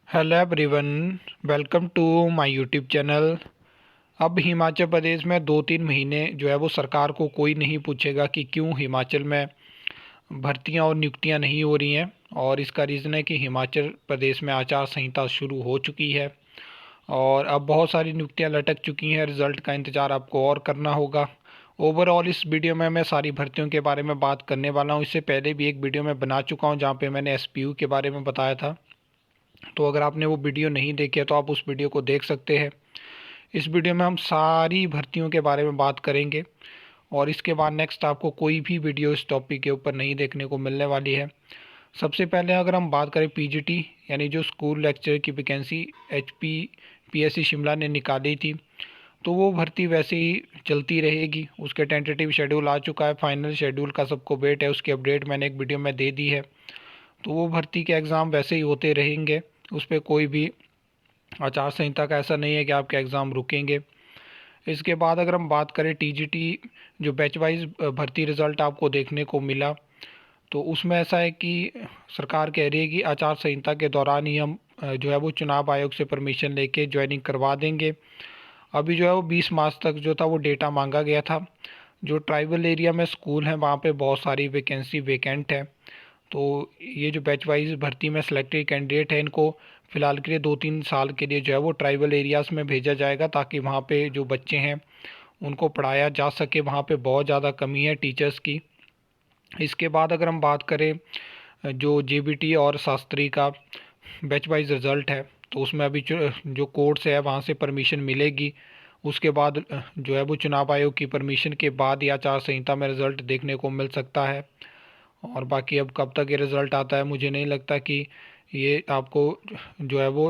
Hello everyone, welcome to my YouTube channel. अब हिमाचल प्रदेश में 2-3 महीने जो है वो सरकार को कोई नहीं पूछेगा कि क्यों हिमाचल में भर्तियां और नियुक्तियां नहीं हो रही हैं। और इसका रीज़न है कि हिमाचल प्रदेश में आचार संहिता शुरू हो चुकी है और अब बहुत सारी नियुक्तियां लटक चुकी हैं। रिज़ल्ट का इंतज़ार आपको और करना होगा। ओवरऑल इस वीडियो में मैं सारी भर्तियों के बारे में बात करने वाला हूँ। इससे पहले भी एक वीडियो मैं बना चुका हूँ जहाँ पे मैंने एसपीयू के बारे में बताया था। तो अगर आपने वो वीडियो नहीं देखी है तो आप उस वीडियो को देख सकते हैं। इस वीडियो में हम सारी भर्तियों के बारे में बात करेंगे और इसके बाद नेक्स्ट आपको कोई भी वीडियो इस टॉपिक के ऊपर नहीं देखने को मिलने वाली है। सबसे पहले अगर हम बात करें पीजीटी यानी जो स्कूल लेक्चर की वैकेंसी एचपीपीएससी शिमला ने निकाली थी, तो वो भर्ती वैसे ही चलती रहेगी। उसके टेंटेटिव शेड्यूल आ चुका है, फाइनल शेड्यूल का सबको वेट है। उसकी अपडेट मैंने एक वीडियो में दे दी है। तो वो भर्ती के एग्ज़ाम वैसे ही होते रहेंगे, उस पर कोई भी आचार संहिता का ऐसा नहीं है कि आपके एग्ज़ाम रुकेंगे। इसके बाद अगर हम बात करें टीजीटी, जो बैच वाइज भर्ती रिज़ल्ट आपको देखने को मिला, तो उसमें ऐसा है कि सरकार कह रही है कि आचार संहिता के दौरान ही हम जो है वो चुनाव आयोग से परमिशन लेके ज्वाइनिंग करवा देंगे। अभी जो है वो 20 मार्च तक जो था वो डेटा मांगा गया था। जो ट्राइबल एरिया में स्कूल हैं वहाँ पे बहुत सारी वैकेंसी वेकेंट है। तो ये जो बैच वाइज भर्ती में सिलेक्टेड कैंडिडेट है, इनको फ़िलहाल के लिए 2-3 साल के लिए जो है वो ट्राइबल एरियाज़ में भेजा जाएगा ताकि वहाँ पे जो बच्चे हैं उनको पढ़ाया जा सके। वहाँ पे बहुत ज़्यादा कमी है टीचर्स की। इसके बाद अगर हम बात करें जो जेबीटी और शास्त्री का बैच वाइज रिज़ल्ट है, तो उसमें अभी जो कोर्ट है वहाँ से परमिशन मिलेगी। उसके बाद जो है वो चुनाव आयोग की परमिशन के बाद ही आचार संहिता में रिज़ल्ट देखने को मिल सकता है। और बाकी अब कब तक ये रिज़ल्ट आता है, मुझे नहीं लगता कि ये आपको जो है वो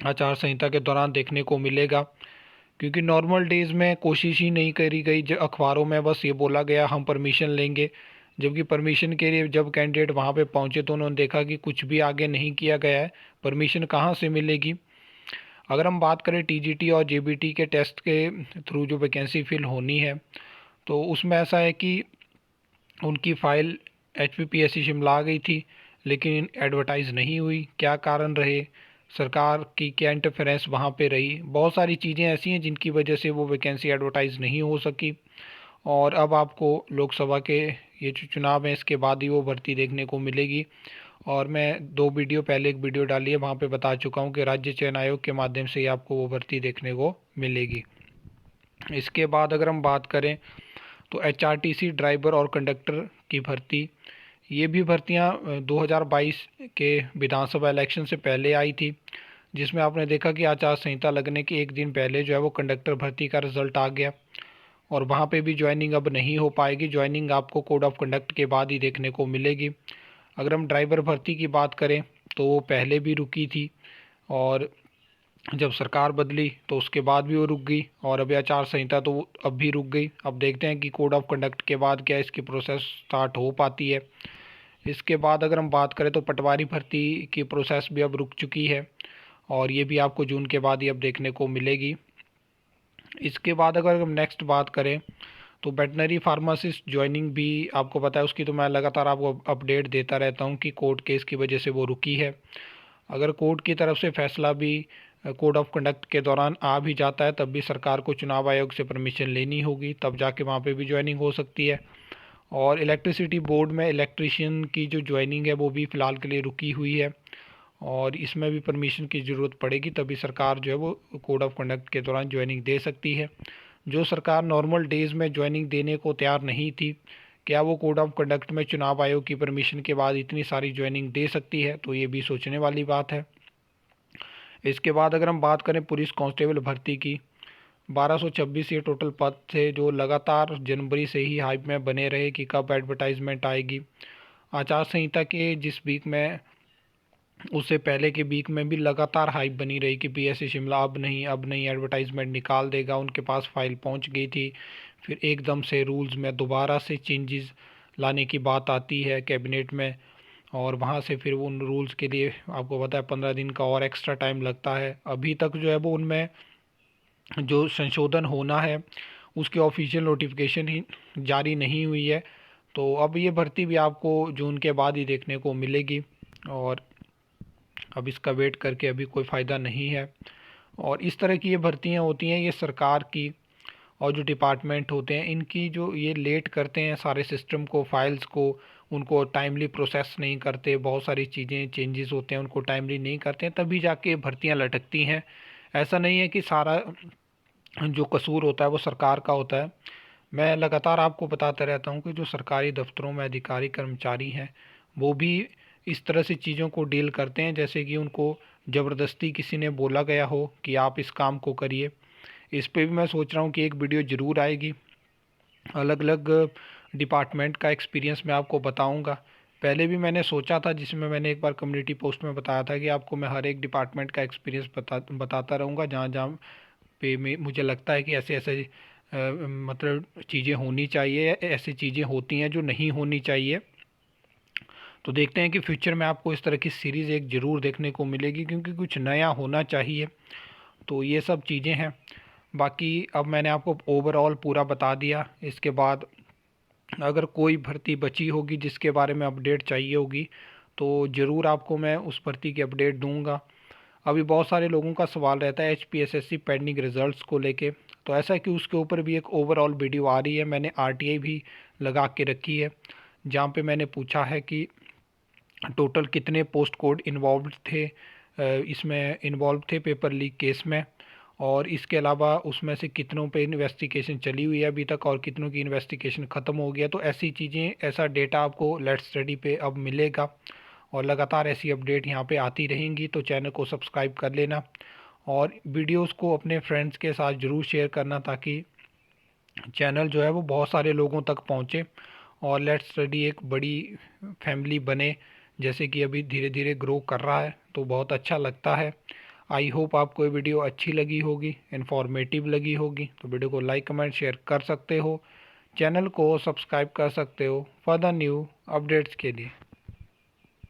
आचार संहिता के दौरान देखने को मिलेगा, क्योंकि नॉर्मल डेज़ में कोशिश ही नहीं करी गई। जो अखबारों में बस ये बोला गया हम परमिशन लेंगे, जबकि परमिशन के लिए जब कैंडिडेट वहाँ पे पहुँचे तो उन्होंने देखा कि कुछ भी आगे नहीं किया गया है। परमिशन कहाँ से मिलेगी। अगर हम बात करें टीजीटी और जेबीटी के टेस्ट के थ्रू जो वैकेंसी फिल होनी है, तो उसमें ऐसा है कि उनकी फ़ाइल एचपीपीएससी शिमला आ गई थी लेकिन एडवर्टाइज़ नहीं हुई। क्या कारण रहे, सरकार की क्या इंटरफेरेंस वहाँ पे रही, बहुत सारी चीज़ें ऐसी हैं जिनकी वजह से वो वैकेंसी एडवर्टाइज़ नहीं हो सकी। और अब आपको लोकसभा के ये जो चुनाव हैं इसके बाद ही वो भर्ती देखने को मिलेगी। और मैं 2 वीडियो पहले एक वीडियो डाली है, वहाँ पे बता चुका हूँ कि राज्य चयन आयोग के माध्यम से ही आपको वो भर्ती देखने को मिलेगी। इसके बाद अगर हम बात करें तो एचआरटीसी ड्राइवर और कंडक्टर की भर्ती, ये भी भर्तियां 2022 के विधानसभा इलेक्शन से पहले आई थी, जिसमें आपने देखा कि आचार संहिता लगने के एक दिन पहले जो है वो कंडक्टर भर्ती का रिज़ल्ट आ गया। और वहाँ पे भी ज्वाइनिंग अब नहीं हो पाएगी। ज्वाइनिंग आपको कोड ऑफ कंडक्ट के बाद ही देखने को मिलेगी। अगर हम ड्राइवर भर्ती की बात करें तो वो पहले भी रुकी थी और जब सरकार बदली तो उसके बाद भी वो रुक गई, और अभी आचार संहिता तो अब भी रुक गई। अब देखते हैं कि कोड ऑफ कंडक्ट के बाद क्या इसकी प्रोसेस स्टार्ट हो पाती है। इसके बाद अगर हम बात करें तो पटवारी भर्ती की प्रोसेस भी अब रुक चुकी है और ये भी आपको जून के बाद ही अब देखने को मिलेगी। इसके बाद अगर हम नेक्स्ट बात करें तो वेटनरी फार्मासिस्ट ज्वाइनिंग भी आपको पता है, उसकी तो मैं लगातार आपको अपडेट देता रहता हूँ कि कोर्ट केस की वजह से वो रुकी है। अगर कोर्ट की तरफ से फैसला भी कोड ऑफ कंडक्ट के दौरान आ भी जाता है, तब भी सरकार को चुनाव आयोग से परमिशन लेनी होगी, तब जाके वहाँ पे भी ज्वाइनिंग हो सकती है। और इलेक्ट्रिसिटी बोर्ड में इलेक्ट्रिशियन की जो ज्वाइनिंग है वो भी फ़िलहाल के लिए रुकी हुई है और इसमें भी परमिशन की ज़रूरत पड़ेगी, तभी सरकार जो है वो कोड ऑफ कंडक्ट के दौरान ज्वाइनिंग दे सकती है। जो सरकार नॉर्मल डेज़ में ज्वाइनिंग देने को तैयार नहीं थी, क्या वो कोड ऑफ कंडक्ट में चुनाव आयोग की परमिशन के बाद इतनी सारी ज्वाइनिंग दे सकती है, तो ये भी सोचने वाली बात है। इसके बाद अगर हम बात करें पुलिस कांस्टेबल भर्ती की, 1226 ये टोटल पद थे जो लगातार जनवरी से ही हाइप में बने रहे कि कब एडवर्टाइजमेंट आएगी। आचार संहिता के जिस वीक में, उससे पहले के वीक में भी लगातार हाइप बनी रही कि पीएससी शिमला अब नहीं एडवर्टाइजमेंट निकाल देगा। उनके पास फाइल पहुंच गई थी, फिर एकदम से रूल्स में दोबारा से चेंजेस लाने की बात आती है कैबिनेट में, और वहाँ से फिर उन रूल्स के लिए आपको पता है 15 दिन का और एक्स्ट्रा टाइम लगता है। अभी तक जो है वो उनमें जो संशोधन होना है उसकी ऑफिशियल नोटिफिकेशन ही जारी नहीं हुई है। तो अब ये भर्ती भी आपको जून के बाद ही देखने को मिलेगी। और अब इसका वेट करके अभी कोई फ़ायदा नहीं है। और इस तरह की ये भर्तियाँ होती हैं, ये सरकार की और जो डिपार्टमेंट होते हैं इनकी जो ये लेट करते हैं सारे सिस्टम को, फाइल्स को, उनको टाइमली प्रोसेस नहीं करते, बहुत सारी चीज़ें चेंजेस होते हैं उनको टाइमली नहीं करते हैं, तभी जाके भर्तियाँ लटकती हैं। ऐसा नहीं है कि सारा जो कसूर होता है वो सरकार का होता है। मैं लगातार आपको बताता रहता हूँ कि जो सरकारी दफ्तरों में अधिकारी कर्मचारी हैं वो भी इस तरह से चीज़ों को डील करते हैं जैसे कि उनको ज़बरदस्ती किसी ने बोला गया हो कि आप इस काम को करिए। इस पे भी मैं सोच रहा हूँ कि एक वीडियो ज़रूर आएगी, अलग अलग डिपार्टमेंट का एक्सपीरियंस मैं आपको बताऊँगा। पहले भी मैंने सोचा था, जिसमें मैंने एक बार कम्युनिटी पोस्ट में बताया था कि आपको मैं हर एक डिपार्टमेंट का एक्सपीरियंस बताता रहूँगा, जहाँ जहाँ पे मुझे लगता है कि ऐसे ऐसे मतलब चीज़ें होनी चाहिए, ऐसी चीज़ें होती हैं जो नहीं होनी चाहिए। तो देखते हैं कि फ्यूचर में आपको इस तरह की सीरीज़ एक ज़रूर देखने को मिलेगी, क्योंकि कुछ नया होना चाहिए। तो ये सब चीज़ें हैं। बाकी अब मैंने आपको ओवरऑल पूरा बता दिया। इसके बाद अगर कोई भर्ती बची होगी जिसके बारे में अपडेट चाहिए होगी तो ज़रूर आपको मैं उस भर्ती की अपडेट दूंगा। अभी बहुत सारे लोगों का सवाल रहता है HPSSC पेंडिंग रिजल्ट्स को लेके, तो ऐसा है कि उसके ऊपर भी एक ओवरऑल वीडियो आ रही है। मैंने RTI भी लगा के रखी है, जहाँ पे मैंने पूछा है कि टोटल कितने पोस्ट कोड इन्वॉल्व थे, इसमें इन्वॉल्व थे पेपर लीक केस में, और इसके अलावा उसमें से कितनों पे इन्वेस्टिगेशन चली हुई है अभी तक और कितनों की इन्वेस्टिगेशन ख़त्म हो गया। तो ऐसी चीज़ें, ऐसा डेटा आपको लेट्स स्टडी पे अब मिलेगा, और लगातार ऐसी अपडेट यहाँ पे आती रहेंगी। तो चैनल को सब्सक्राइब कर लेना और वीडियोस को अपने फ्रेंड्स के साथ ज़रूर शेयर करना, ताकि चैनल जो है वो बहुत सारे लोगों तक पहुँचे और लेट्स स्टडी एक बड़ी फैमिली बने, जैसे कि अभी धीरे धीरे ग्रो कर रहा है। तो बहुत अच्छा लगता है। आई होप आपको ये वीडियो अच्छी लगी होगी, इन्फॉर्मेटिव लगी होगी। तो वीडियो को लाइक कमेंट शेयर कर सकते हो, चैनल को सब्सक्राइब कर सकते हो फॉर द न्यू अपडेट्स के लिए।